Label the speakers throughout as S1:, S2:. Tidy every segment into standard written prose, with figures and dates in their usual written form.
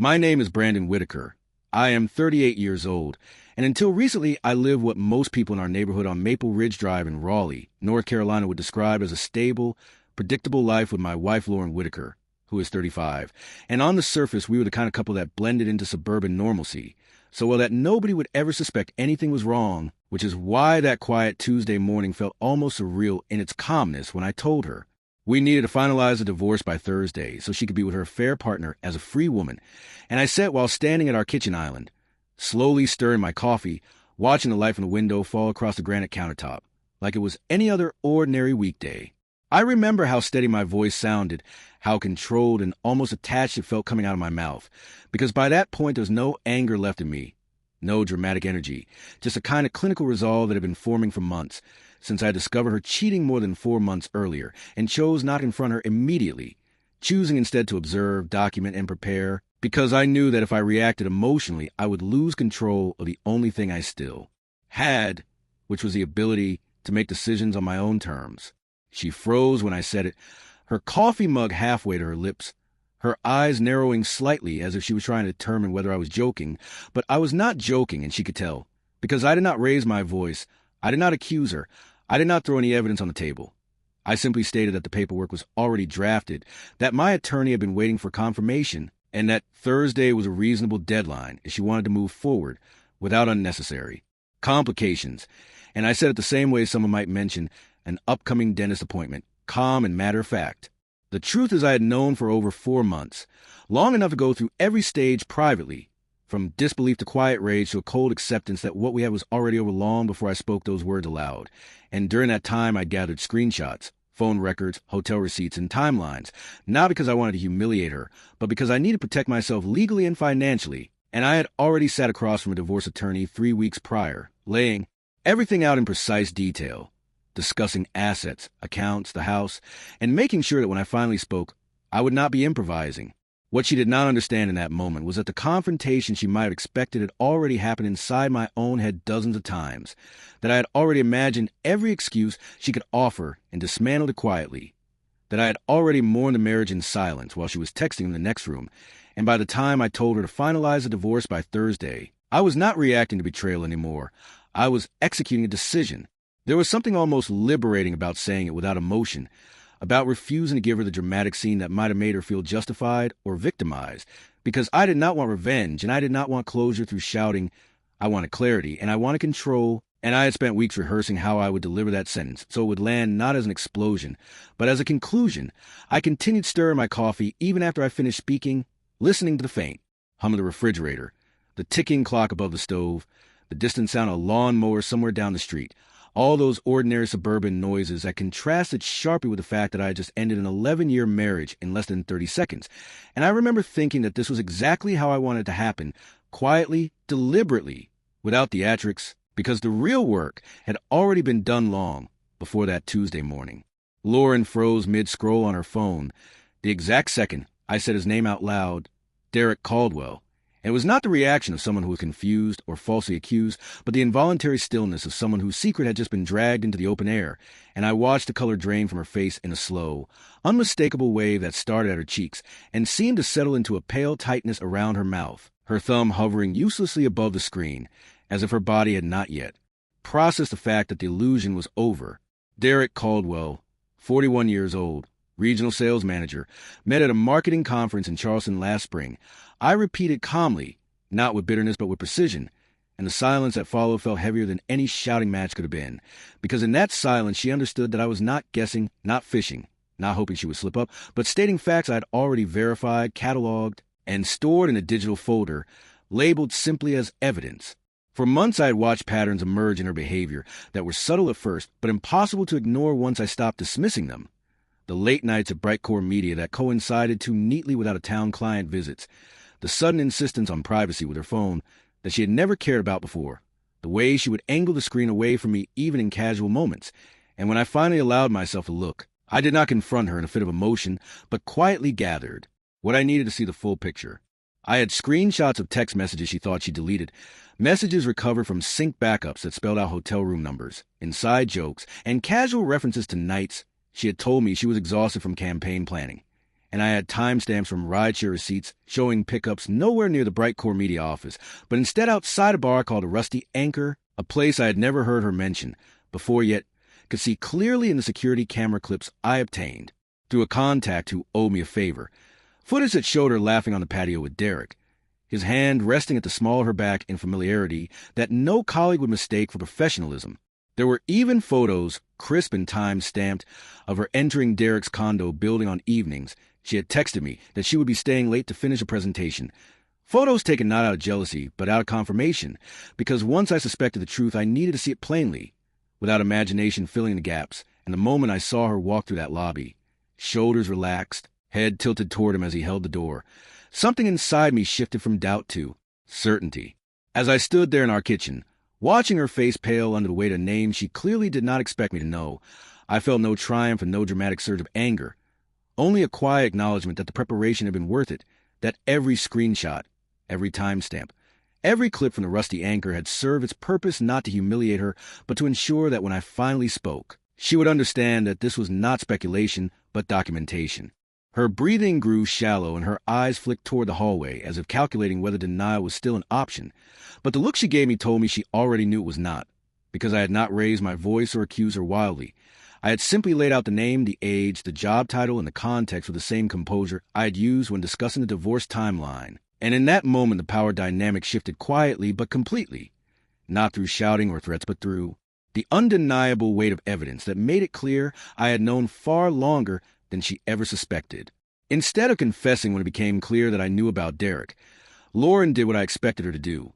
S1: My name is Brandon Whitaker. I am 38 years old, and until recently, I lived what most people in our neighborhood on Maple Ridge Drive in Raleigh, North Carolina would describe as a stable, predictable life with my wife, Lauren Whitaker, who is 35. And on the surface, we were the kind of couple that blended into suburban normalcy, so well that nobody would ever suspect anything was wrong, which is why that quiet Tuesday morning felt almost surreal in its calmness when I told her we needed to finalize the divorce by Thursday so she could be with her fair partner as a free woman. And I sat while standing at our kitchen island, slowly stirring my coffee, watching the light from the window fall across the granite countertop, like it was any other ordinary weekday. I remember how steady my voice sounded, how controlled and almost attached it felt coming out of my mouth, because by that point there was no anger left in me, no dramatic energy, just a kind of clinical resolve that had been forming for months, since I discovered her cheating more than 4 months earlier, and chose not to confront her immediately, choosing instead to observe, document, and prepare, because I knew that if I reacted emotionally, I would lose control of the only thing I still had, which was the ability to make decisions on my own terms. She froze when I said it, her coffee mug halfway to her lips, her eyes narrowing slightly as if she was trying to determine whether I was joking, but I was not joking, and she could tell, because I did not raise my voice, I did not accuse her, I did not throw any evidence on the table. I simply stated that the paperwork was already drafted, that my attorney had been waiting for confirmation, and that Thursday was a reasonable deadline if she wanted to move forward without unnecessary complications. And I said it the same way someone might mention an upcoming dentist appointment, calm and matter-of-fact. The truth is I had known for over 4 months, long enough to go through every stage privately, from disbelief to quiet rage to a cold acceptance that what we had was already over long before I spoke those words aloud. And during that time, I gathered screenshots, phone records, hotel receipts, and timelines, not because I wanted to humiliate her, but because I needed to protect myself legally and financially, and I had already sat across from a divorce attorney 3 weeks prior, laying everything out in precise detail, discussing assets, accounts, the house, and making sure that when I finally spoke, I would not be improvising. What she did not understand in that moment was that the confrontation she might have expected had already happened inside my own head dozens of times, that I had already imagined every excuse she could offer and dismantled it quietly, that I had already mourned the marriage in silence while she was texting in the next room, and by the time I told her to finalize the divorce by Thursday, I was not reacting to betrayal anymore. I was executing a decision. There was something almost liberating about saying it without emotion, about refusing to give her the dramatic scene that might have made her feel justified or victimized, because I did not want revenge, and I did not want closure through shouting. I wanted clarity, and I wanted control, and I had spent weeks rehearsing how I would deliver that sentence, so it would land not as an explosion, but as a conclusion. I continued stirring my coffee even after I finished speaking, listening to the faint hum of the refrigerator, the ticking clock above the stove, the distant sound of a lawnmower somewhere down the street, all those ordinary suburban noises that contrasted sharply with the fact that I had just ended an 11-year marriage in less than 30 seconds. And I remember thinking that this was exactly how I wanted it to happen, quietly, deliberately, without theatrics, because the real work had already been done long before that Tuesday morning. Lauren froze mid-scroll on her phone. The exact second I said his name out loud, Derek Caldwell. It was not the reaction of someone who was confused or falsely accused, but the involuntary stillness of someone whose secret had just been dragged into the open air, and I watched the color drain from her face in a slow, unmistakable wave that started at her cheeks and seemed to settle into a pale tightness around her mouth, her thumb hovering uselessly above the screen, as if her body had not yet processed the fact that the illusion was over. Derek Caldwell, 41 years old, regional sales manager, met at a marketing conference in Charleston last spring. I repeated calmly, not with bitterness but with precision, and the silence that followed felt heavier than any shouting match could have been, because in that silence she understood that I was not guessing, not fishing, not hoping she would slip up, but stating facts I had already verified, cataloged, and stored in a digital folder, labeled simply as evidence. For months I had watched patterns emerge in her behavior that were subtle at first, but impossible to ignore once I stopped dismissing them. The late nights at Brightcore Media that coincided too neatly with out-of-town client visits, the sudden insistence on privacy with her phone that she had never cared about before, the way she would angle the screen away from me even in casual moments, and when I finally allowed myself to look, I did not confront her in a fit of emotion, but quietly gathered what I needed to see the full picture. I had screenshots of text messages she thought she deleted, messages recovered from sync backups that spelled out hotel room numbers, inside jokes, and casual references to nights she had told me she was exhausted from campaign planning. and I had timestamps from rideshare receipts showing pickups nowhere near the bright core media office, but instead outside a bar called a Rusty Anchor, a place I had never heard her mention before, yet could see clearly in the security camera clips I obtained through a contact who owed me a favor. Footage that showed her laughing on the patio with Derek, his hand resting at the small of her back in familiarity that no colleague would mistake for professionalism. There were even photos, crisp and time-stamped, of her entering Derek's condo building on evenings. She had texted me that she would be staying late to finish a presentation. Photos taken not out of jealousy, but out of confirmation, because once I suspected the truth, I needed to see it plainly, without imagination filling the gaps. And the moment I saw her walk through that lobby, shoulders relaxed, head tilted toward him as he held the door, something inside me shifted from doubt to certainty. As I stood there in our kitchen, watching her face pale under the weight of a name she clearly did not expect me to know, I felt no triumph and no dramatic surge of anger, only a quiet acknowledgement that the preparation had been worth it, that every screenshot, every timestamp, every clip from the Rusty Anchor had served its purpose not to humiliate her, but to ensure that when I finally spoke, she would understand that this was not speculation, but documentation. Her breathing grew shallow and her eyes flicked toward the hallway, as if calculating whether denial was still an option. But the look she gave me told me she already knew it was not, because I had not raised my voice or accused her wildly. I had simply laid out the name, the age, the job title, and the context with the same composure I had used when discussing the divorce timeline. And in that moment, the power dynamic shifted quietly but completely, not through shouting or threats, but through the undeniable weight of evidence that made it clear I had known far longer than she ever suspected. Instead of confessing when it became clear that I knew about Derek, Lauren did what I expected her to do,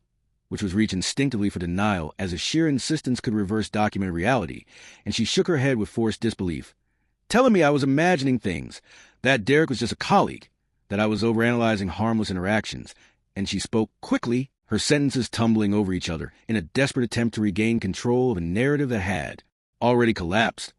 S1: which was reach instinctively for denial as if sheer insistence could reverse documented reality, and she shook her head with forced disbelief, telling me I was imagining things, that Derek was just a colleague, that I was overanalyzing harmless interactions, and she spoke quickly, her sentences tumbling over each other in a desperate attempt to regain control of a narrative that had already collapsed.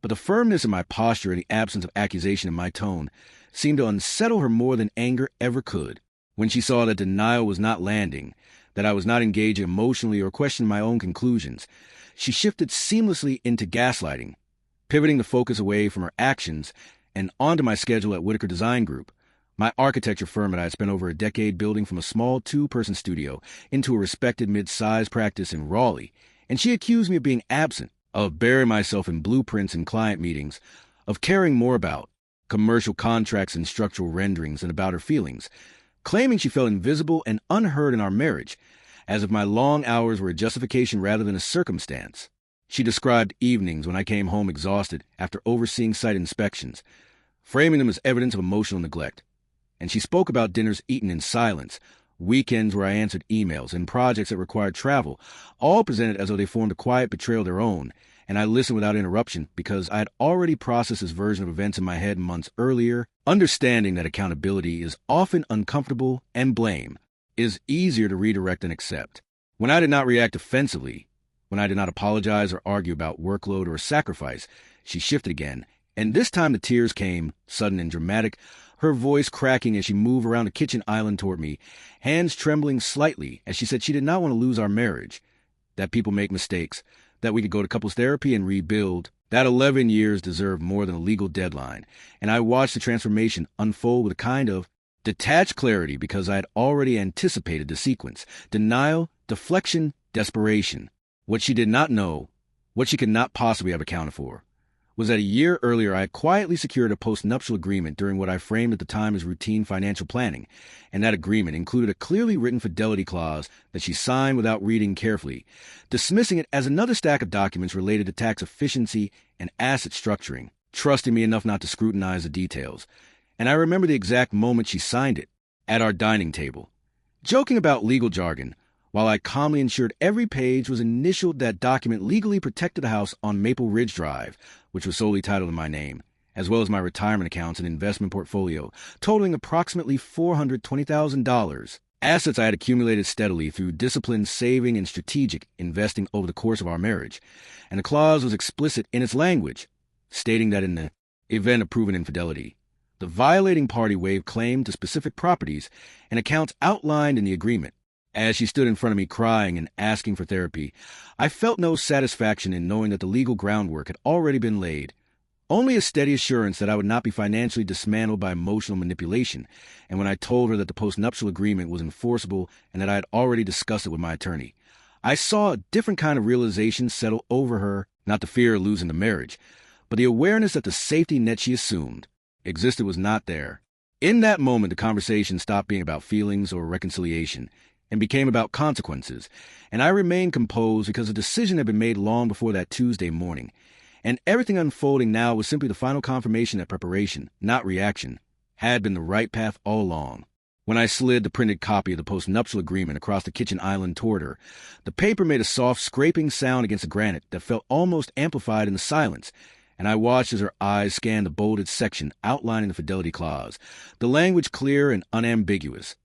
S1: But the firmness in my posture and the absence of accusation in my tone seemed to unsettle her more than anger ever could. When she saw that denial was not landing, that I was not engaging emotionally or questioning my own conclusions, she shifted seamlessly into gaslighting, pivoting the focus away from her actions and onto my schedule at Whitaker Design Group, my architecture firm that I had spent over a decade building from a small 2-person studio into a respected mid-sized practice in Raleigh. And she accused me of being absent, of burying myself in blueprints and client meetings, of caring more about commercial contracts and structural renderings than about her feelings, claiming she felt invisible and unheard in our marriage, as if my long hours were a justification rather than a circumstance. She described evenings when I came home exhausted after overseeing site inspections, framing them as evidence of emotional neglect. And she spoke about dinners eaten in silence, weekends where I answered emails, and projects that required travel, all presented as though they formed a quiet betrayal of their own, and I listened without interruption because I had already processed this version of events in my head months earlier, understanding that accountability is often uncomfortable and blame is easier to redirect than accept. When I did not react offensively, when I did not apologize or argue about workload or sacrifice, she shifted again, and this time the tears came, sudden and dramatic, her voice cracking as she moved around the kitchen island toward me, hands trembling slightly as she said she did not want to lose our marriage, that people make mistakes, that we could go to couples therapy and rebuild, that 11 years deserved more than a legal deadline. And I watched the transformation unfold with a kind of detached clarity because I had already anticipated the sequence: denial, deflection, desperation. What she did not know, what she could not possibly have accounted for, was that a year earlier I had quietly secured a post-nuptial agreement during what I framed at the time as routine financial planning, and that agreement included a clearly written fidelity clause that she signed without reading carefully, dismissing it as another stack of documents related to tax efficiency and asset structuring, trusting me enough not to scrutinize the details. And I remember the exact moment she signed it, at our dining table, joking about legal jargon, while I calmly ensured every page was initialed. That document legally protected the house on Maple Ridge Drive, which was solely titled in my name, as well as my retirement accounts and investment portfolio, totaling approximately $420,000. Assets I had accumulated steadily through disciplined saving and strategic investing over the course of our marriage. And the clause was explicit in its language, stating that in the event of proven infidelity, the violating party waived claim to specific properties and accounts outlined in the agreement. As she stood in front of me crying and asking for therapy, I felt no satisfaction in knowing that the legal groundwork had already been laid, Only a steady assurance that I would not be financially dismantled by emotional manipulation, and when I told her that the postnuptial agreement was enforceable and that I had already discussed it with my attorney, I saw a different kind of realization settle over her, not the fear of losing the marriage, but the awareness that the safety net she assumed existed was not there. In that moment, the conversation stopped being about feelings or reconciliation and became about consequences, and I remained composed because a decision had been made long before that Tuesday morning, and everything unfolding now was simply the final confirmation that preparation, not reaction, had been the right path all along. When I slid the printed copy of the postnuptial agreement across the kitchen island toward her, the paper made a soft scraping sound against the granite that felt almost amplified in the silence, and I watched as her eyes scanned the bolded section outlining the fidelity clause, the language clear and unambiguous,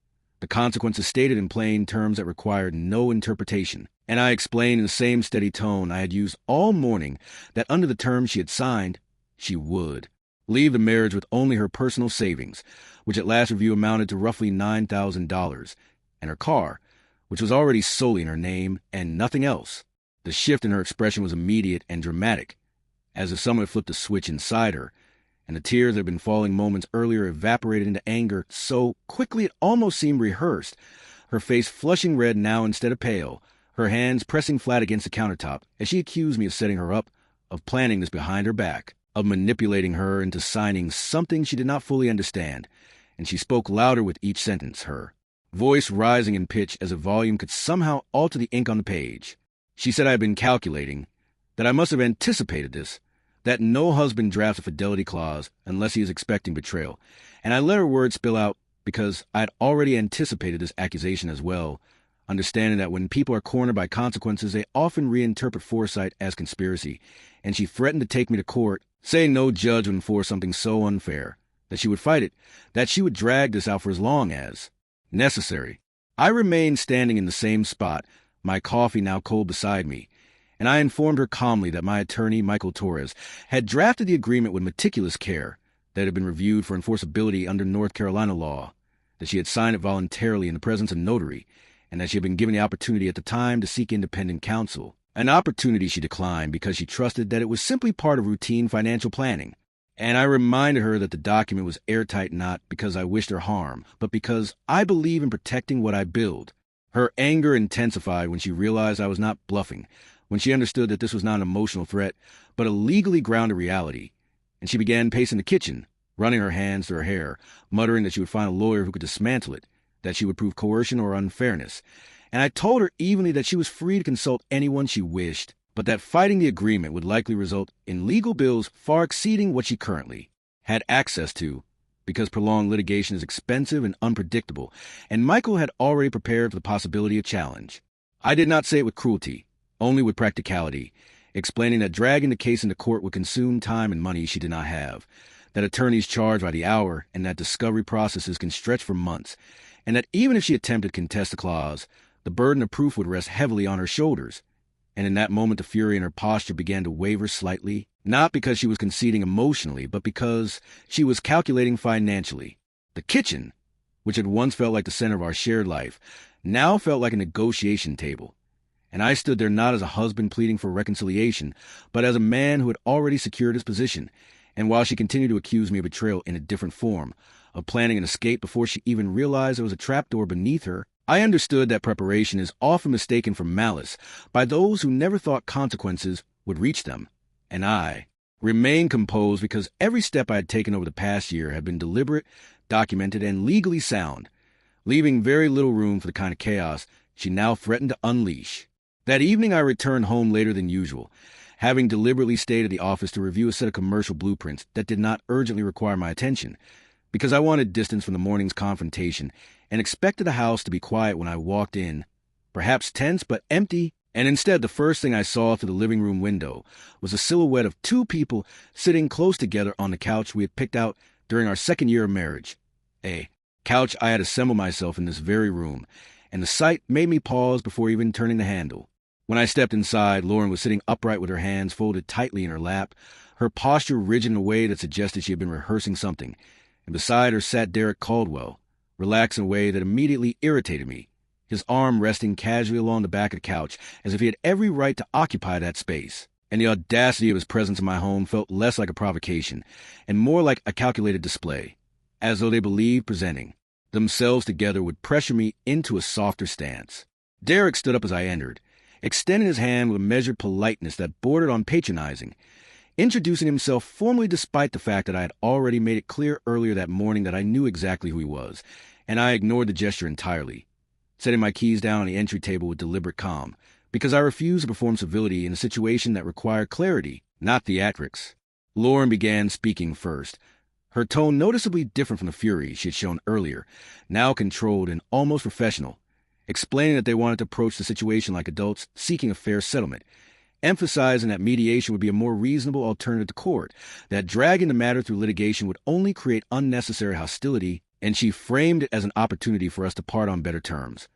S1: the consequences stated in plain terms that required no interpretation. And I explained in the same steady tone I had used all morning that under the terms she had signed, she would leave the marriage with only her personal savings, which at last review amounted to roughly $9,000, and her car, which was already solely in her name and nothing else. The shift in her expression was immediate and dramatic, as if someone had flipped a switch inside her, and the tears that had been falling moments earlier evaporated into anger so quickly it almost seemed rehearsed, her face flushing red now instead of pale, her hands pressing flat against the countertop as she accused me of setting her up, of planning this behind her back, of manipulating her into signing something she did not fully understand, and she spoke louder with each sentence, her voice rising in pitch as if volume could somehow alter the ink on the page. She said I had been calculating, that I must have anticipated this, that no husband drafts a fidelity clause unless he is expecting betrayal, and I let her words spill out because I had already anticipated this accusation as well, understanding that when people are cornered by consequences, they often reinterpret foresight as conspiracy, and she threatened to take me to court, saying no judge would enforce something so unfair, that she would fight it, that she would drag this out for as long as necessary. I remained standing in the same spot, my coffee now cold beside me, and I informed her calmly that my attorney, Michael Torres, had drafted the agreement with meticulous care, that it had been reviewed for enforceability under North Carolina law, that she had signed it voluntarily in the presence of notary, and that she had been given the opportunity at the time to seek independent counsel, an opportunity she declined because she trusted that it was simply part of routine financial planning. And I reminded her that the document was airtight not because I wished her harm, but because I believe in protecting what I build. Her anger intensified when she realized I was not bluffing, when she understood that this was not an emotional threat, but a legally grounded reality, and she began pacing the kitchen, running her hands through her hair, muttering that she would find a lawyer who could dismantle it, that she would prove coercion or unfairness, and I told her evenly that she was free to consult anyone she wished, but that fighting the agreement would likely result in legal bills far exceeding what she currently had access to, because prolonged litigation is expensive and unpredictable, and Michael had already prepared for the possibility of challenge. I did not say it with cruelty, only with practicality, explaining that dragging the case into court would consume time and money she did not have, that attorneys charge by the hour, and that discovery processes can stretch for months, and that even if she attempted to contest the clause, the burden of proof would rest heavily on her shoulders. And in that moment the fury in her posture began to waver slightly, not because she was conceding emotionally, but because she was calculating financially. The kitchen, which had once felt like the center of our shared life, now felt like a negotiation table. And I stood there not as a husband pleading for reconciliation, but as a man who had already secured his position, and while she continued to accuse me of betrayal in a different form, of planning an escape before she even realized there was a trapdoor beneath her, I understood that preparation is often mistaken for malice by those who never thought consequences would reach them, and I remained composed because every step I had taken over the past year had been deliberate, documented, and legally sound, leaving very little room for the kind of chaos she now threatened to unleash. That evening I returned home later than usual, having deliberately stayed at the office to review a set of commercial blueprints that did not urgently require my attention, because I wanted distance from the morning's confrontation and expected the house to be quiet when I walked in, perhaps tense but empty, and instead the first thing I saw through the living room window was a silhouette of two people sitting close together on the couch we had picked out during our second year of marriage, a couch I had assembled myself in this very room, and the sight made me pause before even turning the handle. When I stepped inside, Lauren was sitting upright with her hands folded tightly in her lap, her posture rigid in a way that suggested she had been rehearsing something, and beside her sat Derek Caldwell, relaxed in a way that immediately irritated me, his arm resting casually along the back of the couch as if he had every right to occupy that space. and the audacity of his presence in my home felt less like a provocation and more like a calculated display, as though they believed presenting themselves together would pressure me into a softer stance. Derek stood up as I entered, extending his hand with a measured politeness that bordered on patronizing, introducing himself formally despite the fact that I had already made it clear earlier that morning that I knew exactly who he was, and I ignored the gesture entirely, setting my keys down on the entry table with deliberate calm, because I refused to perform civility in a situation that required clarity, not theatrics. Lauren began speaking first, her tone noticeably different from the fury she had shown earlier, now controlled and almost professional, explaining that they wanted to approach the situation like adults seeking a fair settlement, emphasizing that mediation would be a more reasonable alternative to court, that dragging the matter through litigation would only create unnecessary hostility, and she framed it as an opportunity for us to part on better terms,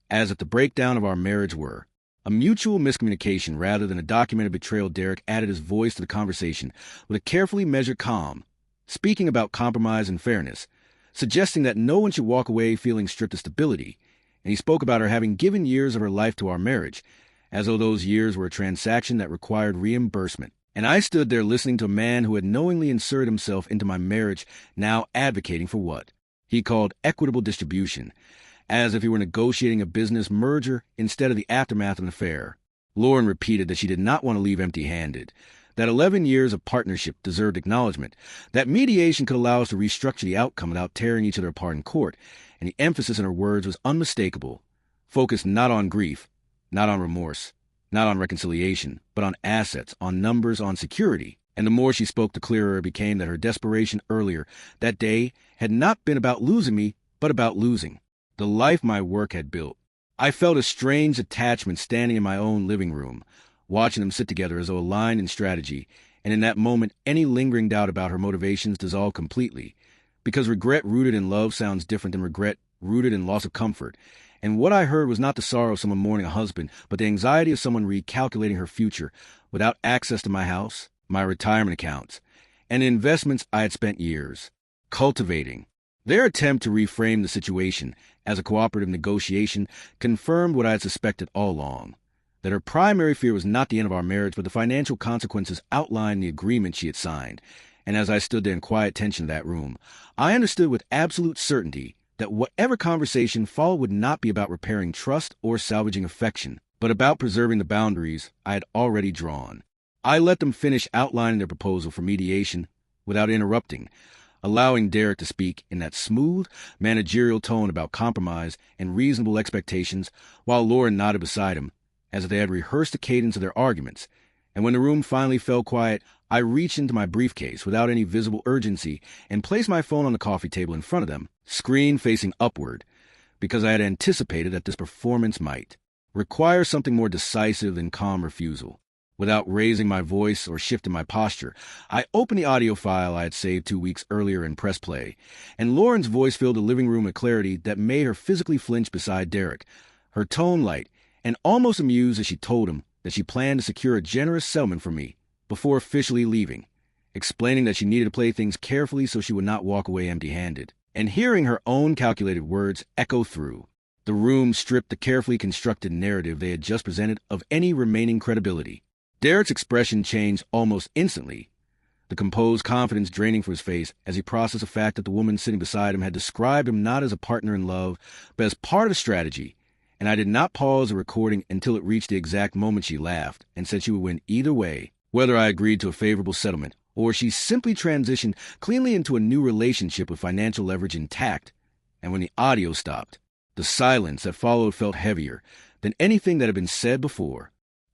S1: as if the breakdown of our marriage were a mutual miscommunication rather than a documented betrayal. Derek added his voice to the conversation with a carefully measured calm, speaking about compromise and fairness, suggesting that no one should walk away feeling stripped of stability, and he spoke about her having given years of her life to our marriage, as though those years were a transaction that required reimbursement. And I stood there listening to a man who had knowingly inserted himself into my marriage, now advocating for what he called equitable distribution, as if he were negotiating a business merger instead of the aftermath of an affair. Lauren repeated that she did not want to leave empty-handed, that 11 years of partnership deserved acknowledgement, that mediation could allow us to restructure the outcome without tearing each other apart in court, and the emphasis in her words was unmistakable, focused not on grief, not on remorse, not on reconciliation, but on assets, on numbers, on security. And the more she spoke, the clearer it became that her desperation earlier that day had not been about losing me, but about losing the life my work had built. I felt a strange attachment standing in my own living room, watching them sit together as though aligned in strategy, and in that moment any lingering doubt about her motivations dissolved completely, because regret rooted in love sounds different than regret rooted in loss of comfort. And what I heard was not the sorrow of someone mourning a husband, but the anxiety of someone recalculating her future without access to my house, my retirement accounts, and the investments I had spent years cultivating. Their attempt to reframe the situation as a cooperative negotiation confirmed what I had suspected all along, that her primary fear was not the end of our marriage, but the financial consequences outlined in the agreement she had signed. And as I stood there in quiet tension in that room, I understood with absolute certainty that whatever conversation followed would not be about repairing trust or salvaging affection, but about preserving the boundaries I had already drawn. I let them finish outlining their proposal for mediation without interrupting, allowing Derek to speak in that smooth, managerial tone about compromise and reasonable expectations, while Lauren nodded beside him, as if they had rehearsed the cadence of their arguments. And when the room finally fell quiet, I reached into my briefcase without any visible urgency and placed my phone on the coffee table in front of them, screen facing upward, because I had anticipated that this performance might require something more decisive than calm refusal. Without raising my voice or shifting my posture, I opened the audio file I had saved 2 weeks earlier and pressed play, and Lauren's voice filled the living room with clarity that made her physically flinch beside Derek, her tone light and almost amused as she told him that she planned to secure a generous settlement for me before officially leaving, explaining that she needed to play things carefully so she would not walk away empty-handed. And hearing her own calculated words echo through, the room stripped the carefully constructed narrative they had just presented of any remaining credibility. Derek's expression changed almost instantly, the composed confidence draining from his face as he processed the fact that the woman sitting beside him had described him not as a partner in love, but as part of a strategy. And I did not pause the recording until it reached the exact moment she laughed and said she would win either way, whether I agreed to a favorable settlement or she simply transitioned cleanly into a new relationship with financial leverage intact. And when the audio stopped, the silence that followed felt heavier than anything that had been said before.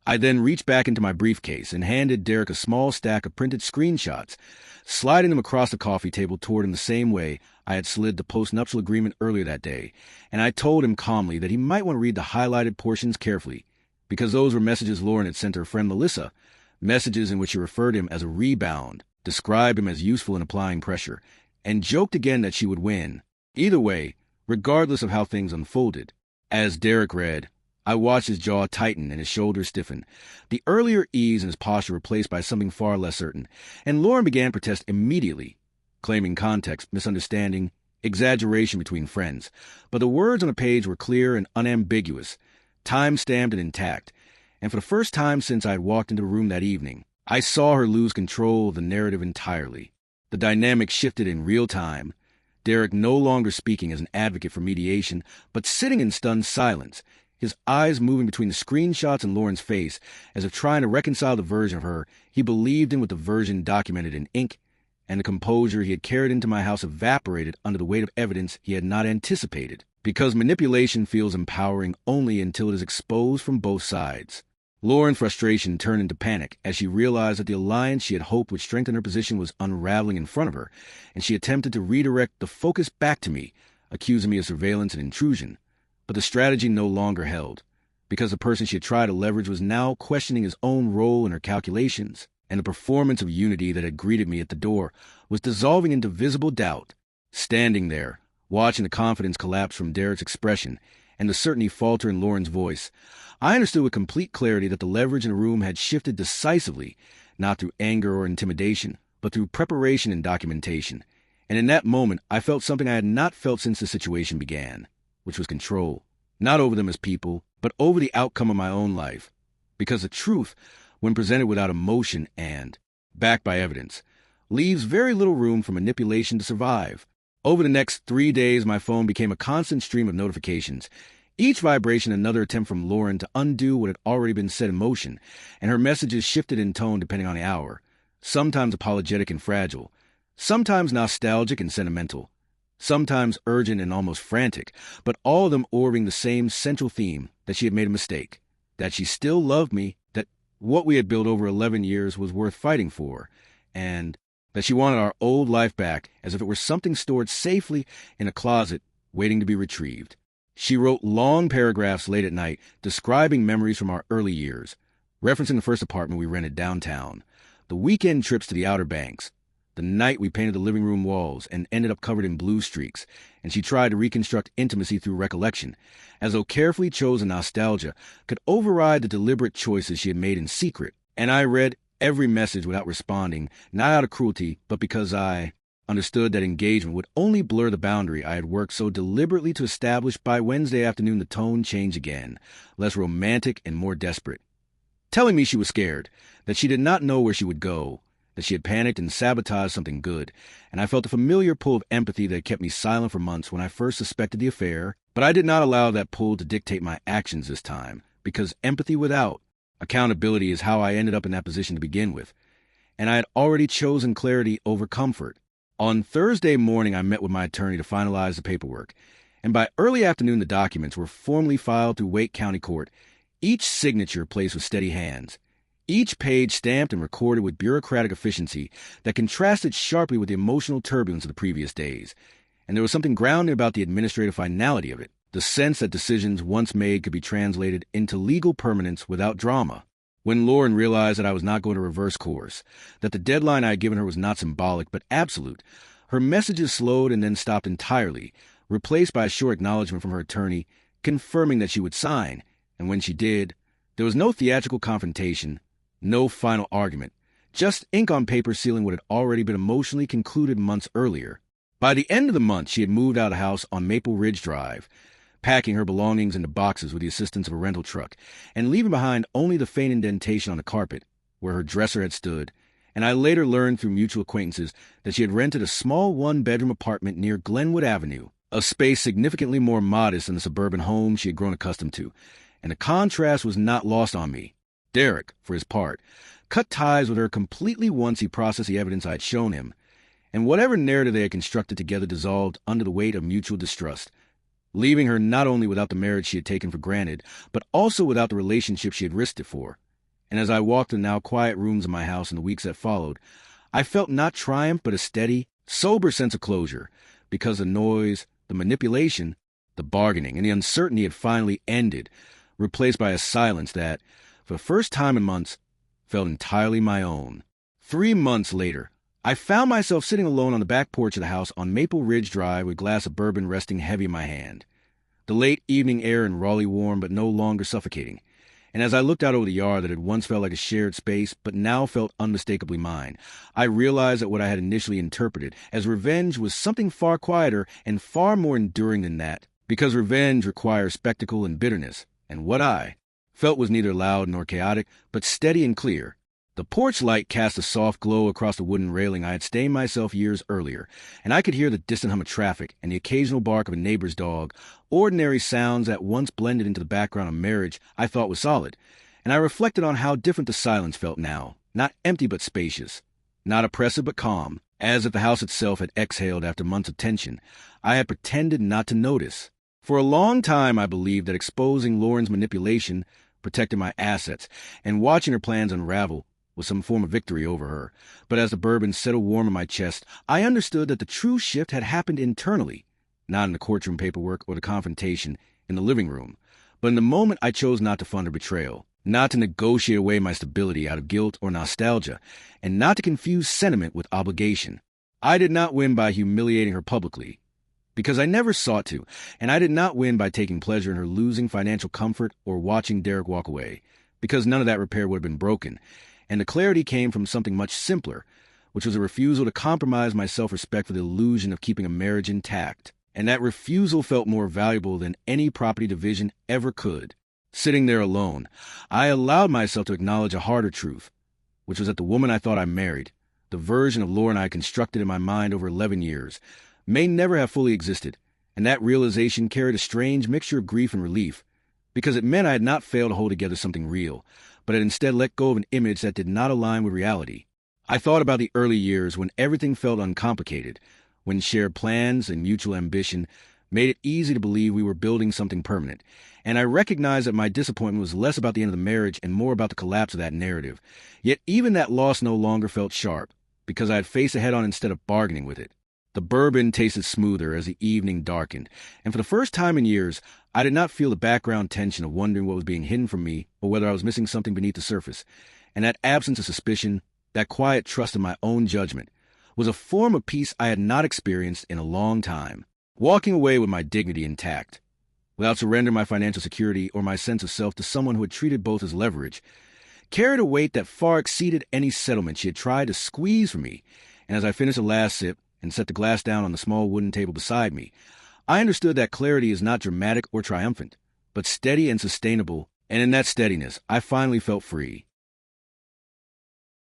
S1: I then reached back into my briefcase and handed Derek a small stack of printed screenshots, sliding them across the coffee table toward him the same way I had slid the post-nuptial agreement earlier that day, and I told him calmly that he might want to read the highlighted portions carefully, because those were messages Lauren had sent to her friend Melissa, messages in which she referred to him as a rebound, described him as useful in applying pressure, and joked again that she would win. Either way, regardless of how things unfolded. As Derek read, I watched his jaw tighten and his shoulders stiffen, the earlier ease in his posture replaced by something far less certain, and Lauren began to protest immediately, claiming context, misunderstanding, exaggeration between friends. But the words on the page were clear and unambiguous, time-stamped and intact, And for the first time since I had walked into the room that evening, I saw her lose control of the narrative entirely. The dynamic shifted in real time. Derek no longer speaking as an advocate for mediation, but sitting in stunned silence, his eyes moving between the screenshots and Lauren's face, as if trying to reconcile the version of her he believed in with the version documented in ink, and the composure he had carried into my house evaporated under the weight of evidence he had not anticipated, because manipulation feels empowering only until it is exposed from both sides. Lauren's frustration turned into panic as she realized that the alliance she had hoped would strengthen her position was unraveling in front of her, and she attempted to redirect the focus back to me, accusing me of surveillance and intrusion. But the strategy no longer held, because the person she had tried to leverage was now questioning his own role in her calculations, and the performance of unity that had greeted me at the door was dissolving into visible doubt. Standing there, watching the confidence collapse from Derek's expression and the certainty falter in Lauren's voice, I understood with complete clarity that the leverage in the room had shifted decisively, not through anger or intimidation, but through preparation and documentation. And in that moment, I felt something I had not felt since the situation began, which was control, not over them as people, but over the outcome of my own life. Because the truth, when presented without emotion and backed by evidence, leaves very little room for manipulation to survive. Over the next 3 days, my phone became a constant stream of notifications, each vibration another attempt from Lauren to undo what had already been set in motion, and her messages shifted in tone depending on the hour, sometimes apologetic and fragile, sometimes nostalgic and sentimental, sometimes urgent and almost frantic, but all of them orbiting the same central theme, that she had made a mistake, that she still loved me, that what we had built over 11 years was worth fighting for, and that she wanted our old life back as if it were something stored safely in a closet waiting to be retrieved. She wrote long paragraphs late at night describing memories from our early years, referencing the first apartment we rented downtown, the weekend trips to the Outer Banks, the night we painted the living room walls and ended up covered in blue streaks, and she tried to reconstruct intimacy through recollection, as though carefully chosen nostalgia could override the deliberate choices she had made in secret. And I read every message without responding, not out of cruelty, but because I understood that engagement would only blur the boundary I had worked so deliberately to establish. By Wednesday afternoon, the tone changed again, less romantic and more desperate, telling me she was scared, that she did not know where she would go, that she had panicked and sabotaged something good, and I felt a familiar pull of empathy that had kept me silent for months when I first suspected the affair, but I did not allow that pull to dictate my actions this time, because empathy without accountability is how I ended up in that position to begin with, and I had already chosen clarity over comfort. On Thursday morning, I met with my attorney to finalize the paperwork, and by early afternoon, the documents were formally filed through Wake County Court, each signature placed with steady hands, each page stamped and recorded with bureaucratic efficiency that contrasted sharply with the emotional turbulence of the previous days. And there was something grounded about the administrative finality of it, the sense that decisions once made could be translated into legal permanence without drama. When Lauren realized that I was not going to reverse course, that the deadline I had given her was not symbolic but absolute, her messages slowed and then stopped entirely, replaced by a short acknowledgement from her attorney, confirming that she would sign. And when she did, there was no theatrical confrontation, no final argument, just ink on paper sealing what had already been emotionally concluded months earlier. By the end of the month, she had moved out of the house on Maple Ridge Drive, packing her belongings into boxes with the assistance of a rental truck, and leaving behind only the faint indentation on the carpet where her dresser had stood. And I later learned through mutual acquaintances that she had rented a small one-bedroom apartment near Glenwood Avenue, a space significantly more modest than the suburban home she had grown accustomed to. And the contrast was not lost on me. Derek, for his part, cut ties with her completely once he processed the evidence I had shown him, and whatever narrative they had constructed together dissolved under the weight of mutual distrust, leaving her not only without the marriage she had taken for granted, but also without the relationship she had risked it for. And as I walked the now quiet rooms of my house in the weeks that followed, I felt not triumph but a steady, sober sense of closure, because the noise, the manipulation, the bargaining, and the uncertainty had finally ended, replaced by a silence that, for the first time in months, felt entirely my own. 3 months later, I found myself sitting alone on the back porch of the house on Maple Ridge Drive with a glass of bourbon resting heavy in my hand. The late evening air in Raleigh warm but no longer suffocating. And as I looked out over the yard that had once felt like a shared space but now felt unmistakably mine, I realized that what I had initially interpreted as revenge was something far quieter and far more enduring than that, because revenge requires spectacle and bitterness, and what I felt was neither loud nor chaotic, but steady and clear. The porch light cast a soft glow across the wooden railing I had stained myself years earlier, and I could hear the distant hum of traffic and the occasional bark of a neighbor's dog, ordinary sounds that once blended into the background of marriage I thought was solid. And I reflected on how different the silence felt now, not empty but spacious, not oppressive but calm, as if the house itself had exhaled after months of tension. I had pretended not to notice. For a long time I believed that exposing Lauren's manipulation protected my assets, and watching her plans unravel was some form of victory over her. But as the bourbon settled warm in my chest, I understood that the true shift had happened internally, not in the courtroom paperwork or the confrontation in the living room, but in the moment I chose not to fund her betrayal, not to negotiate away my stability out of guilt or nostalgia, and not to confuse sentiment with obligation. I did not win by humiliating her publicly, because I never sought to, and I did not win by taking pleasure in her losing financial comfort or watching Derek walk away, because none of that repair would have been broken, and the clarity came from something much simpler, which was a refusal to compromise my self-respect for the illusion of keeping a marriage intact, and that refusal felt more valuable than any property division ever could. Sitting there alone, I allowed myself to acknowledge a harder truth, which was that the woman I thought I married, the version of Lauren I constructed in my mind over 11 years, may never have fully existed, and that realization carried a strange mixture of grief and relief, because it meant I had not failed to hold together something real, but had instead let go of an image that did not align with reality. I thought about the early years when everything felt uncomplicated, when shared plans and mutual ambition made it easy to believe we were building something permanent, and I recognized that my disappointment was less about the end of the marriage and more about the collapse of that narrative. Yet even that loss no longer felt sharp, because I had faced it head-on instead of bargaining with it. The bourbon tasted smoother as the evening darkened, and for the first time in years, I did not feel the background tension of wondering what was being hidden from me or whether I was missing something beneath the surface. And that absence of suspicion, that quiet trust in my own judgment, was a form of peace I had not experienced in a long time. Walking away with my dignity intact, without surrendering my financial security or my sense of self to someone who had treated both as leverage, carried a weight that far exceeded any settlement she had tried to squeeze from me. And as I finished the last sip and set the glass down on the small wooden table beside me, I understood that clarity is not dramatic or triumphant, but steady and sustainable, and in that steadiness, I finally felt free.